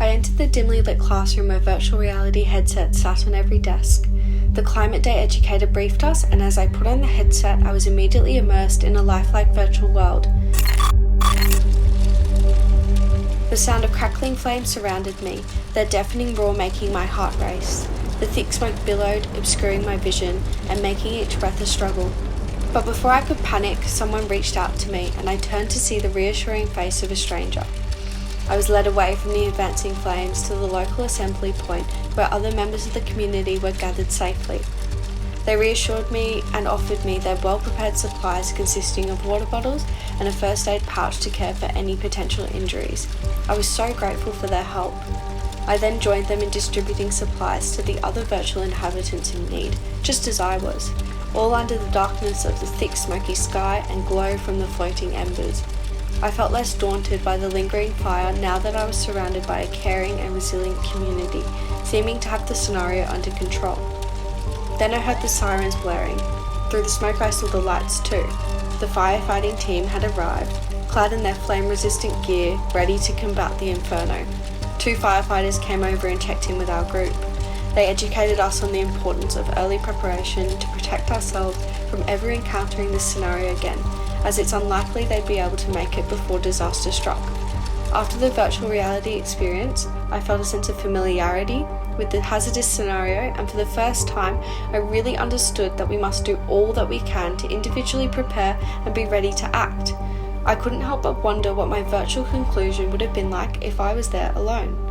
I entered the dimly lit classroom where virtual reality headsets sat on every desk. The Climate Day educator briefed us, and as I put on the headset, I was immediately immersed in a lifelike virtual world. The sound of crackling flames surrounded me, their deafening roar making my heart race. The thick smoke billowed, obscuring my vision and making each breath a struggle. But before I could panic, someone reached out to me, and I turned to see the reassuring face of a stranger. I was led away from the advancing flames to the local assembly point where other members of the community were gathered safely. They reassured me and offered me their well-prepared supplies consisting of water bottles and a first aid pouch to care for any potential injuries. I was so grateful for their help. I then joined them in distributing supplies to the other virtual inhabitants in need, just as I was, all under the darkness of the thick smoky sky and glow from the floating embers. I felt less daunted by the lingering fire now that I was surrounded by a caring and resilient community, seeming to have the scenario under control. Then I heard the sirens blaring. Through the smoke I saw the lights too. The firefighting team had arrived, clad in their flame-resistant gear, ready to combat the inferno. 2 firefighters came over and checked in with our group. They educated us on the importance of early preparation to protect ourselves from ever encountering this scenario again, as it's unlikely they'd be able to make it before disaster struck. After the virtual reality experience, I felt a sense of familiarity with the hazardous scenario, and for the first time, I really understood that we must do all that we can to individually prepare and be ready to act. I couldn't help but wonder what my virtual conclusion would have been like if I was there alone.